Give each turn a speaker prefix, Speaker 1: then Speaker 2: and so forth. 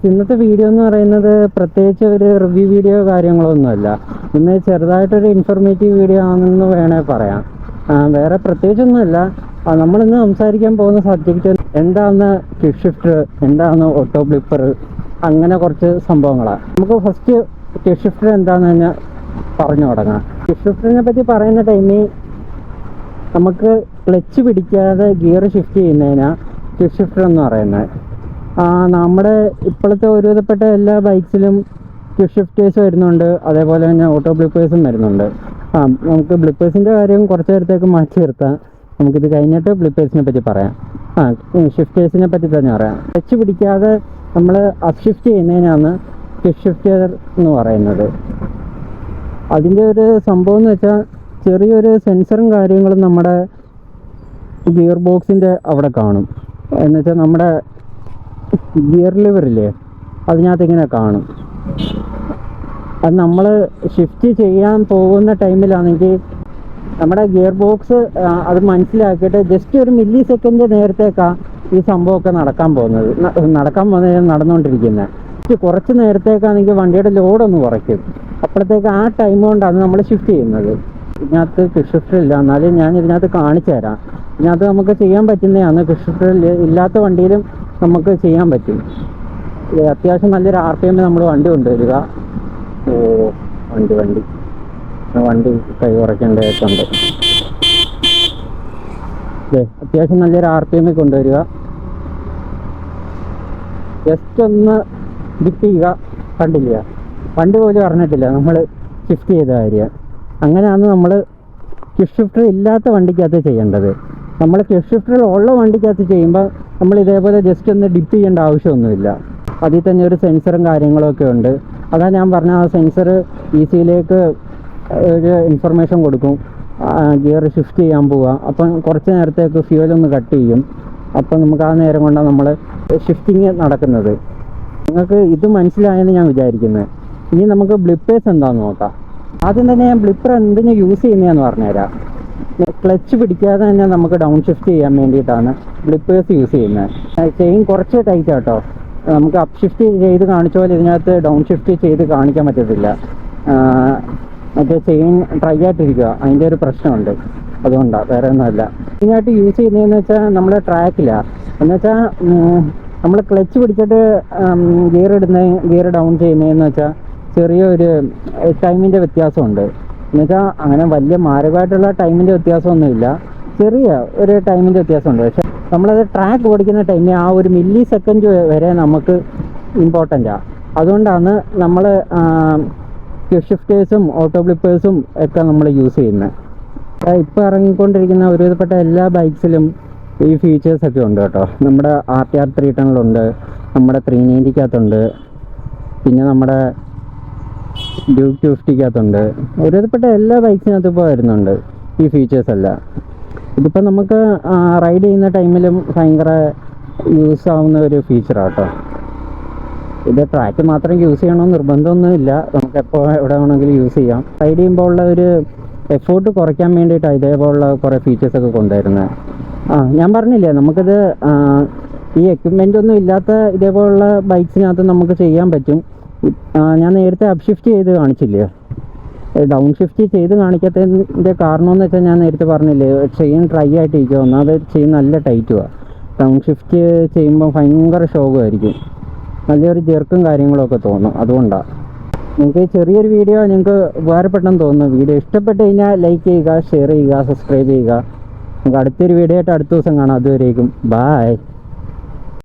Speaker 1: ഇന്നത്തെ വീഡിയോ എന്ന് പറയുന്നത് പ്രത്യേകിച്ച് ഒരു റിവ്യൂ വീഡിയോ കാര്യങ്ങളൊന്നുമല്ല. ഇന്ന് ചെറുതായിട്ടൊരു ഇൻഫർമേറ്റീവ് വീഡിയോ ആണെന്ന് വേണേൽ പറയാം. വേറെ പ്രത്യേകിച്ചൊന്നുമില്ല. നമ്മളിന്ന് സംസാരിക്കാൻ പോകുന്ന സബ്ജക്റ്റ് എന്താണെന്ന് ക്വിക്ക് ഷിഫ്റ്റർ, എന്താണ് ഓട്ടോ ബ്ലിപ്പർ, അങ്ങനെ കുറച്ച് സംഭവങ്ങളാണ്. നമുക്ക് ഫസ്റ്റ് ക്വിക്ക് ഷിഫ്റ്റർ എന്താണെന്ന് തന്നെ പറഞ്ഞു തുടങ്ങാം. ക്വിക്ക് ഷിഫ്റ്ററിനെ പറ്റി പറയുന്ന ടൈമിൽ നമുക്ക് ക്ലച്ച് പിടിക്കാതെ ഗിയർ ഷിഫ്റ്റ് ചെയ്യുന്നതിനാണ് ക്വിക്ക് ഷിഫ്റ്റർ എന്ന് പറയുന്നത്. നമ്മുടെ ഇപ്പോഴത്തെ ഒരുവിധപ്പെട്ട എല്ലാ ബൈക്സിലും ക്വിക്ക് ഷിഫ്റ്റേഴ്സ് വരുന്നുണ്ട്, അതേപോലെ തന്നെ ഓട്ടോ ബ്ലിപ്പേഴ്സും വരുന്നുണ്ട്. നമുക്ക് ബ്ലിപ്പേഴ്സിൻ്റെ കാര്യം കുറച്ച് നേരത്തേക്ക് മാറ്റി നിർത്താം. നമുക്കിത് കഴിഞ്ഞിട്ട് ബ്ലിപ്പേഴ്സിനെ പറ്റി പറയാം. ഷിഫ്റ്റേഴ്സിനെ പറ്റി തന്നെ പറയാം. ക്ലച്ച് പിടിക്കാതെ നമ്മൾ അപ്പ് ഷിഫ്റ്റ് ചെയ്യുന്നതിനാണ് ക്വിക്ക് ഷിഫ്റ്റർ എന്ന് പറയുന്നത്. അതിൻ്റെ ഒരു സംഭവം എന്ന് വെച്ചാൽ ചെറിയൊരു സെൻസറും കാര്യങ്ങളും നമ്മുടെ ഗിയർ ബോക്സിൻ്റെ അവിടെ കാണും. എന്നുവെച്ചാൽ നമ്മുടെ ഗിയർ ലിവറില്ലേ, അതിനകത്ത് ഇങ്ങനെ കാണും. അത് നമ്മൾ ഷിഫ്റ്റ് ചെയ്യാൻ പോകുന്ന ടൈമിലാണെങ്കിൽ നമ്മുടെ ഗിയർ ബോക്സ് അത് മനസ്സിലാക്കിയിട്ട് ജസ്റ്റ് ഒരു മില്ലി സെക്കൻഡ് നേരത്തേക്കാണ് ഈ സംഭവമൊക്കെ നടന്നുകൊണ്ടിരിക്കുന്നത്. കുറച്ച് നേരത്തേക്കാണെങ്കിൽ വണ്ടിയുടെ ലോഡൊന്ന് കുറയ്ക്കും. അപ്പോഴത്തേക്ക് ആ ടൈം കൊണ്ടാണ് നമ്മൾ ഷിഫ്റ്റ് ചെയ്യുന്നത്. ഇതിനകത്ത് ക്വിക്ക് ഷിഫ്റ്റർ ഇല്ല, എന്നാലും ഞാൻ ഇതിനകത്ത് കാണിച്ചു തരാം. ഇതിനകത്ത് നമുക്ക് ചെയ്യാൻ പറ്റുന്നതാണ്. ക്വിക്ക് ഷിഫ്റ്റർ ഇല്ലാത്ത വണ്ടിയിലും നമുക്ക് ചെയ്യാൻ പറ്റും. അത്യാവശ്യം നല്ലൊരു RPM നമ്മൾ വണ്ടി കൊണ്ടുവരിക. വണ്ടി കൈ കുറയ്ക്കേണ്ടതായിട്ടുണ്ട്. അത്യാവശ്യം നല്ലൊരു RPM കൊണ്ടുവരിക. ജസ്റ്റ് ഒന്ന് ഡിപ്പ് ചെയ്യുക. കണ്ടില്ല, വണ്ടി പോലും അറിഞ്ഞിട്ടില്ല നമ്മൾ ഷിഫ്റ്റ് ചെയ്ത കാര്യം. അങ്ങനെയാണ് നമ്മൾ ക്വിക്ക് ഷിഫ്റ്റർ ഇല്ലാത്ത വണ്ടിക്കകത്ത് ചെയ്യേണ്ടത്. നമ്മൾ ക്വിക്ക് ഷിഫ്റ്റർ ഉള്ള വണ്ടിക്കകത്ത് ചെയ്യുമ്പോൾ നമ്മൾ ഇതേപോലെ ജസ്റ്റ് ഒന്ന് ഡിപ്പ് ചെയ്യേണ്ട ആവശ്യമൊന്നുമില്ല. അതിൽ തന്നെ ഒരു സെൻസറും കാര്യങ്ങളൊക്കെ ഉണ്ട്. അതാണ് ഞാൻ പറഞ്ഞ ആ സെൻസർ ECUലേക്ക് ഒരു ഇൻഫർമേഷൻ കൊടുക്കും. ഗിയർ ഷിഫ്റ്റ് ചെയ്യാൻ പോവുക, അപ്പം കുറച്ച് നേരത്തേക്ക് ഫ്യൂവലൊന്ന് കട്ട് ചെയ്യും. അപ്പം നമുക്ക് ആ നേരം കൊണ്ടാണ് നമ്മൾ ഷിഫ്റ്റിങ് നടക്കുന്നത്. നിങ്ങൾക്ക് ഇത് മനസ്സിലായെന്ന് ഞാൻ വിചാരിക്കുന്നത്. ഇനി നമുക്ക് ബ്ലിപ്പേഴ്സ് എന്താണെന്ന് നോക്കാം. ആദ്യം തന്നെ ഞാൻ ബ്ലിപ്പർ എന്തിനു യൂസ് ചെയ്യുന്നതെന്ന് പറഞ്ഞുതരാം. ക്ലച്ച് പിടിക്കാതെ തന്നെ നമുക്ക് ഡൗൺ ഷിഫ്റ്റ് ചെയ്യാൻ വേണ്ടിയിട്ടാണ് ബ്ലിപ്പേഴ്സ് യൂസ് ചെയ്യുന്നത്. ചെയിൻ കുറച്ച് ടൈറ്റ് ആട്ടോ. നമുക്ക് അപ്പ് ഷിഫ്റ്റ് ചെയ്ത് കാണിച്ച പോലെ ഇതിനകത്ത് ഡൗൺ ഷിഫ്റ്റ് ചെയ്ത് കാണിക്കാൻ പറ്റത്തില്ല. മറ്റേ ചെയിൻ ഡ്രൈ ആയിട്ടിരിക്കുക, അതിൻ്റെ ഒരു പ്രശ്നമുണ്ട്. അതുകൊണ്ടാണ്, വേറെ ഒന്നുമല്ല. ഇതിനായിട്ട് യൂസ് ചെയ്യുന്നതെന്ന് വെച്ചാൽ നമ്മുടെ ട്രാക്കിലാണ്. എന്ന് വെച്ചാൽ നമ്മൾ ക്ലച്ച് പിടിച്ചിട്ട് ഗിയർ ഡൗൺ ചെയ്യുന്നതെന്ന് വെച്ചാൽ ചെറിയൊരു ടൈമിൻ്റെ വ്യത്യാസമുണ്ട്. എന്നുവെച്ചാൽ അങ്ങനെ വലിയ മാരകമായിട്ടുള്ള ടൈമിൻ്റെ വ്യത്യാസമൊന്നുമില്ല, ചെറിയ ഒരു ടൈമിൻ്റെ വ്യത്യാസമുണ്ട്. പക്ഷെ നമ്മളത് ട്രാക്ക് ഓടിക്കുന്ന ടൈമിൽ ആ ഒരു മില്ലി സെക്കൻഡ് വരെ നമുക്ക് ഇമ്പോർട്ടൻ്റാണ്. അതുകൊണ്ടാണ് നമ്മൾ ക്വിക്ക് ഷിഫ്റ്റേഴ്സും ഓട്ടോ ബ്ലിപ്പേഴ്സും ഒക്കെ നമ്മൾ യൂസ് ചെയ്യുന്നത്. ഇപ്പോൾ ഇറങ്ങിക്കൊണ്ടിരിക്കുന്ന ഒരുവിധപ്പെട്ട എല്ലാ ബൈക്സിലും ഈ ഫീച്ചേഴ്സൊക്കെ ഉണ്ട് കേട്ടോ. നമ്മുടെ RTR 310 നമ്മുടെ 390-ക്കകത്തുണ്ട്, പിന്നെ നമ്മുടെ ഡ്യൂക്ക് 250-ക്കകത്തുണ്ട്. ഒരുവിധപ്പെട്ട എല്ലാ ബൈക്സിനകത്തും ഇപ്പോൾ വരുന്നുണ്ട് ഈ ഫീച്ചേഴ്സ് എല്ലാം. ഇതിപ്പോൾ നമുക്ക് റൈഡ് ചെയ്യുന്ന ടൈമിലും ഭയങ്കര യൂസ് ആവുന്ന ഒരു ഫീച്ചറാണ് കേട്ടോ. ഇത് ട്രാക്ക് മാത്രം യൂസ് ചെയ്യണമെന്ന് നിർബന്ധമൊന്നുമില്ല, നമുക്ക് എപ്പോൾ എവിടെ വേണമെങ്കിലും യൂസ് ചെയ്യാം. റൈഡ് ചെയ്യുമ്പോൾ ഉള്ള ഒരു എഫേർട്ട് കുറയ്ക്കാൻ വേണ്ടിയിട്ടാണ് ഇതേപോലുള്ള കുറേ ഫീച്ചേഴ്സൊക്കെ കൊണ്ടുവരുന്നത്. ഞാൻ പറഞ്ഞില്ലേ, നമുക്കിത് ഈ എക്യുപ്മെൻ്റ് ഒന്നും ഇല്ലാത്ത ഇതേപോലുള്ള ബൈക്സിനകത്ത് നമുക്ക് ചെയ്യാൻ പറ്റും. ഞാൻ നേരത്തെ അപ്പ് ഷിഫ്റ്റ് ചെയ്ത് കാണിച്ചില്ലേ, ഡൗൺ ഷിഫ്റ്റ് ചെയ്ത് കാണിക്കാത്തതിൻ്റെ കാരണം എന്ന് വെച്ചാൽ ഞാൻ നേരത്തെ പറഞ്ഞില്ലേ, ചെയിൻ ഡ്രൈ ആയിട്ടിരിക്കുക. ഒന്നാമത് ചെയിൻ നല്ല ടൈറ്റുമാണ്. ഡൗൺ ഷിഫ്റ്റ് ചെയ്യുമ്പോൾ ഭയങ്കര ഷോക്കുമായിരിക്കും, നല്ലൊരു ജെർക്കും കാര്യങ്ങളൊക്കെ തോന്നും. അതുകൊണ്ടാണ്. നിങ്ങൾക്ക് ചെറിയൊരു വീഡിയോ നിങ്ങൾക്ക് ഉപകാരപ്പെട്ടെന്ന് തോന്നുന്നു. വീഡിയോ ഇഷ്ടപ്പെട്ട് കഴിഞ്ഞാൽ ലൈക്ക് ചെയ്യുക, ഷെയർ ചെയ്യുക, സബ്സ്ക്രൈബ് ചെയ്യുക. നമുക്ക് അടുത്തൊരു വീഡിയോ ആയിട്ട് അടുത്ത ദിവസം കാണാം. അതുവരേക്കും ബായ്.